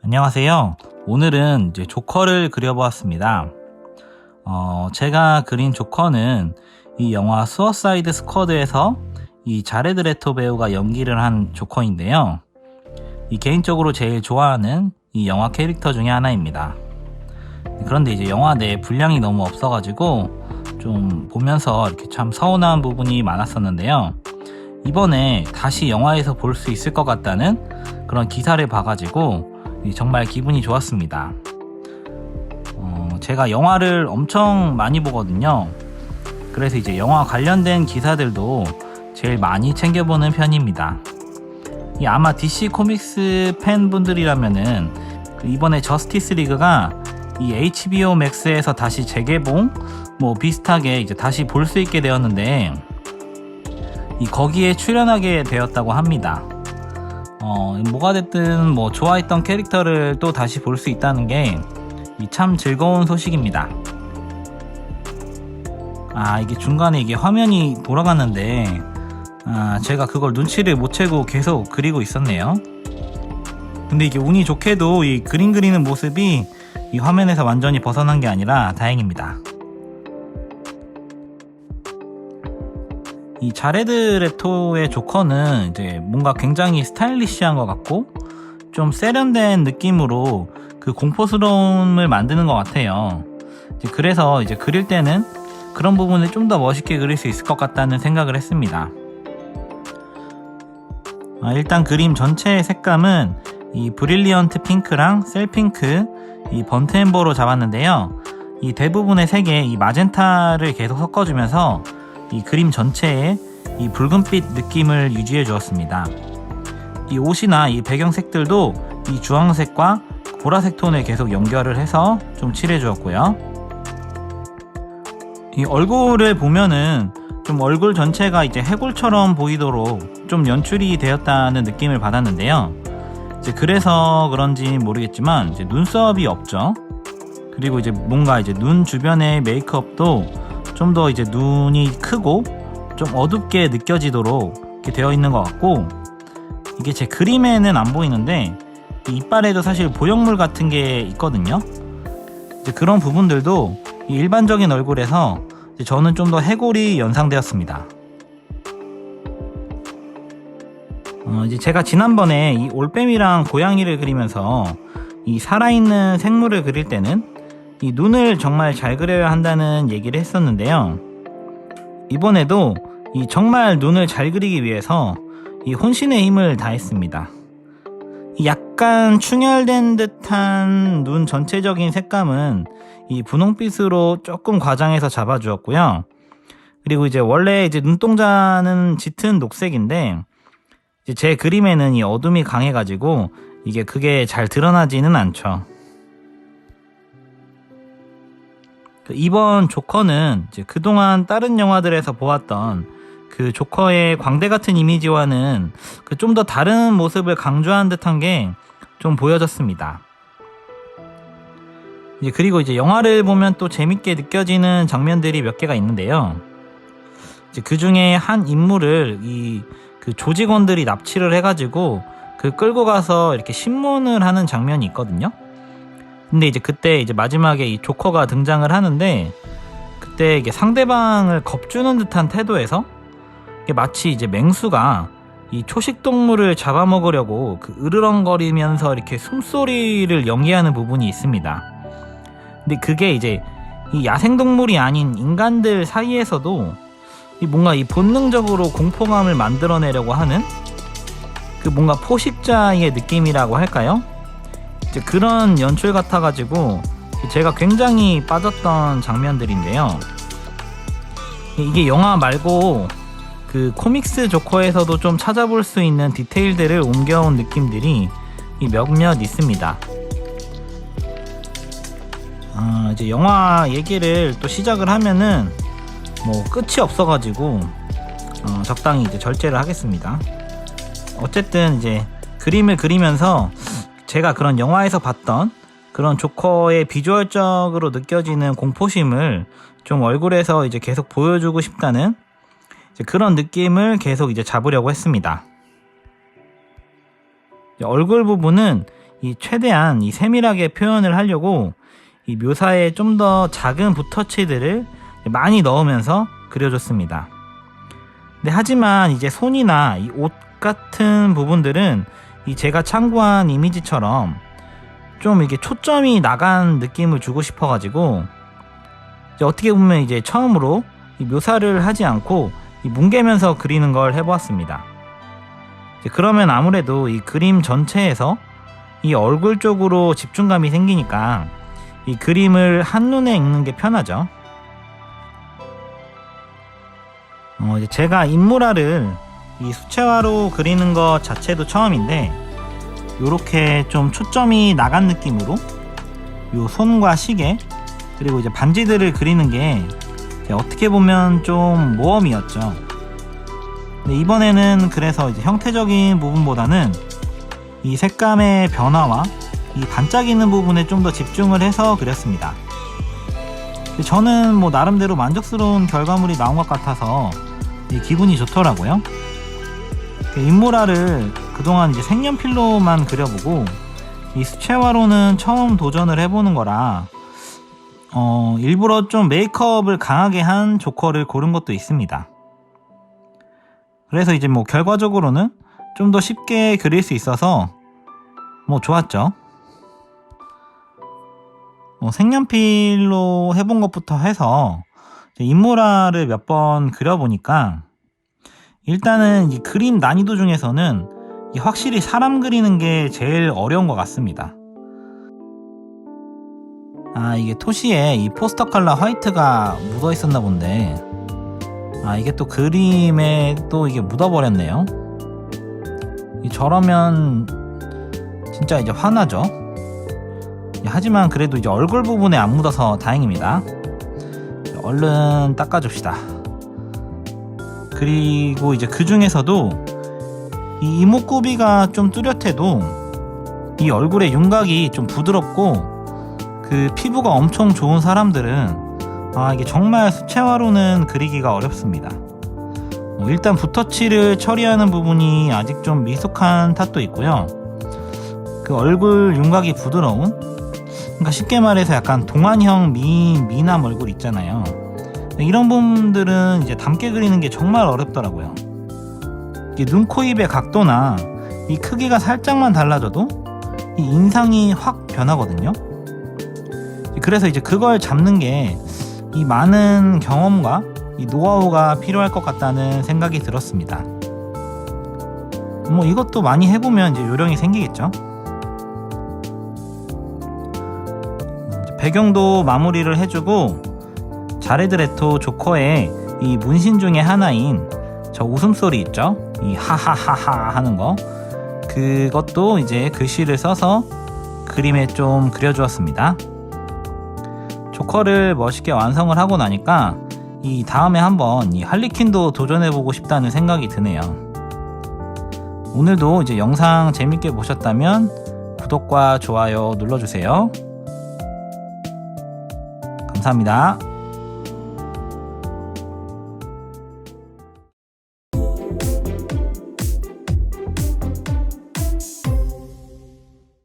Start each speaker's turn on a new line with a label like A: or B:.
A: 안녕하세요. 오늘은 이제 조커를 그려보았습니다. 제가 그린 조커는 이 영화 수어사이드 스쿼드에서 이 자레드 레토 배우가 연기를 한 조커인데요. 개인적으로 제일 좋아하는 이 영화 캐릭터 중에 하나입니다. 그런데 이제 영화 내에 분량이 너무 없어가지고 좀 보면서 이렇게 참 서운한 부분이 많았었는데요. 이번에 다시 영화에서 볼 수 있을 것 같다는 그런 기사를 봐가지고 정말 기분이 좋았습니다. 제가 영화를 엄청 많이 보거든요. 그래서 이제 영화 관련된 기사들도 제일 많이 챙겨보는 편입니다. 아마 DC 코믹스 팬분들이라면은 이번에 저스티스 리그가 이 HBO 맥스에서 다시 재개봉 비슷하게 이제 다시 볼 수 있게 되었는데 거기에 출연하게 되었다고 합니다. 뭐가 됐든 좋아했던 캐릭터를 또 다시 볼 수 있다는 게 참 즐거운 소식입니다. 이게 중간에 화면이 돌아갔는데 제가 그걸 눈치를 못 채고 계속 그리고 있었네요. 근데 이게 운이 좋게도 이 그림 그리는 모습이 이 화면에서 완전히 벗어난 게 아니라 다행입니다. 이 자레드 레토의 조커는 이제 뭔가 굉장히 스타일리시한 것 같고 좀 세련된 느낌으로 그 공포스러움을 만드는 것 같아요. 그래서 이제 그릴 때는 그런 부분을 좀 더 멋있게 그릴 수 있을 것 같다는 생각을 했습니다. 일단 그림 전체의 색감은 이 브릴리언트 핑크랑 셀 핑크, 이 번트 엠버로 잡았는데요. 이 대부분의 색에 이 마젠타를 계속 섞어주면서 이 그림 전체에 이 붉은빛 느낌을 유지해 주었습니다. 이 옷이나 이 배경색들도 이 주황색과 보라색 톤을 계속 연결을 해서 좀 칠해 주었고요. 이 얼굴을 보면은 좀 얼굴 전체가 이제 해골처럼 보이도록 좀 연출이 되었다는 느낌을 받았는데요. 그래서 그런지 모르겠지만 이제 눈썹이 없죠. 그리고 이제 뭔가 이제 눈 주변의 메이크업도 좀 더 이제 눈이 크고 좀 어둡게 느껴지도록 이렇게 되어 있는 것 같고, 이게 제 그림에는 안 보이는데 이빨에도 사실 보형물 같은 게 있거든요. 이제 그런 부분들도 일반적인 얼굴에서 저는 좀 더 해골이 연상되었습니다. 이제 제가 지난번에 이 올빼미랑 고양이를 그리면서 이 살아있는 생물을 그릴 때는 이 눈을 정말 잘 그려야 한다는 얘기를 했었는데요. 이번에도 이 정말 눈을 잘 그리기 위해서 이 혼신의 힘을 다했습니다. 약간 충혈된 듯한 눈 전체적인 색감은 이 분홍빛으로 조금 과장해서 잡아주었고요. 그리고 이제 원래 이제 눈동자는 짙은 녹색인데 이제 제 그림에는 이 어둠이 강해가지고 그게 잘 드러나지는 않죠. 이번 조커는 이제 그동안 다른 영화들에서 보았던 그 조커의 광대 같은 이미지와는 좀 더 다른 모습을 강조한 듯한 게 좀 보여졌습니다. 그리고 이제 영화를 보면 또 재밌게 느껴지는 장면들이 몇 개가 있는데요. 그 중에 한 인물을 그 조직원들이 납치를 해가지고 끌고 가서 이렇게 신문을 하는 장면이 있거든요. 근데 이제 그때 이제 마지막에 이 조커가 등장을 하는데 그때 상대방을 겁주는 듯한 태도에서 마치 이제 맹수가 이 초식 동물을 잡아먹으려고 으르렁거리면서 이렇게 숨소리를 연기하는 부분이 있습니다. 근데 그게 이제 이 야생동물이 아닌 인간들 사이에서도 뭔가 이 본능적으로 공포감을 만들어내려고 하는 뭔가 포식자의 느낌이라고 할까요? 이제 그런 연출 같아가지고 제가 굉장히 빠졌던 장면들인데요. 이게 영화 말고 코믹스 조커에서도 좀 찾아볼 수 있는 디테일들을 옮겨온 느낌들이 몇몇 있습니다. 이제 영화 얘기를 또 시작을 하면은 끝이 없어가지고 적당히 이제 절제를 하겠습니다. 어쨌든 이제 그림을 그리면서 제가 그런 영화에서 봤던 그런 조커의 비주얼적으로 느껴지는 공포심을 좀 얼굴에서 이제 계속 보여주고 싶다는 그런 느낌을 계속 이제 잡으려고 했습니다. 얼굴 부분은 이 최대한 이 세밀하게 표현을 하려고 이 묘사에 좀 더 작은 붓터치들을 많이 넣으면서 그려줬습니다. 네, 하지만 이제 손이나 이 옷 같은 부분들은 이 제가 참고한 이미지처럼 좀 이게 초점이 나간 느낌을 주고 싶어가지고 이제 어떻게 보면 이제 처음으로 이 묘사를 하지 않고 이 뭉개면서 그리는 걸 해보았습니다. 그러면 아무래도 이 그림 전체에서 이 얼굴 쪽으로 집중감이 생기니까 이 그림을 한눈에 읽는 게 편하죠. 이제 제가 인물화를 이 수채화로 그리는 것 자체도 처음인데 요렇게 좀 초점이 나간 느낌으로 요 손과 시계 그리고 이제 반지들을 그리는 게 어떻게 보면 좀 모험이었죠. 근데 이번에는 그래서 이제 형태적인 부분보다는 이 색감의 변화와 이 반짝이는 부분에 좀 더 집중을 해서 그렸습니다. 저는 뭐 나름대로 만족스러운 결과물이 나온 것 같아서 기분이 좋더라고요. 인물화를 그동안 이제 색연필로만 그려보고 이 수채화로는 처음 도전을 해보는 거라 일부러 좀 메이크업을 강하게 한 조커를 고른 것도 있습니다. 그래서 이제 뭐 결과적으로는 좀 더 쉽게 그릴 수 있어서 뭐 좋았죠. 색연필로 해본 것부터 해서 인물화를 몇 번 그려보니까 일단은 이 그림 난이도 중에서는 확실히 사람 그리는 게 제일 어려운 것 같습니다. 이게 토시에 이 포스터 컬러 화이트가 묻어 있었나 본데 이게 또 그림에 또 이게 묻어버렸네요. 저러면 진짜 이제 화나죠. 하지만 그래도 이제 얼굴 부분에 안 묻어서 다행입니다. 얼른 닦아줍시다. 그리고 이제 그 중에서도 이 이목구비가 좀 뚜렷해도 이 얼굴의 윤곽이 좀 부드럽고 그 피부가 엄청 좋은 사람들은 이게 정말 수채화로는 그리기가 어렵습니다. 일단 붓터치를 처리하는 부분이 아직 좀 미숙한 탓도 있고요. 그 얼굴 윤곽이 부드러운, 그러니까 쉽게 말해서 약간 동안형 미남 얼굴 있잖아요. 이런 부분들은 이제 닮게 그리는 게 정말 어렵더라고요. 이게 눈, 코, 입의 각도나 이 크기가 살짝만 달라져도 이 인상이 확 변하거든요. 그래서 이제 그걸 잡는 게 이 많은 경험과 이 노하우가 필요할 것 같다는 생각이 들었습니다. 뭐 이것도 많이 해보면 이제 요령이 생기겠죠. 배경도 마무리를 해주고 자레드레토 조커의 이 문신 중에 하나인 저 웃음소리 있죠? 이 하하하하 하는 거, 그것도 이제 글씨를 써서 그림에 좀 그려주었습니다. 조커를 멋있게 완성을 하고 나니까 이 다음에 한번 이 할리퀸도 도전해보고 싶다는 생각이 드네요. 오늘도 이제 영상 재밌게 보셨다면 구독과 좋아요 눌러주세요. 감사합니다.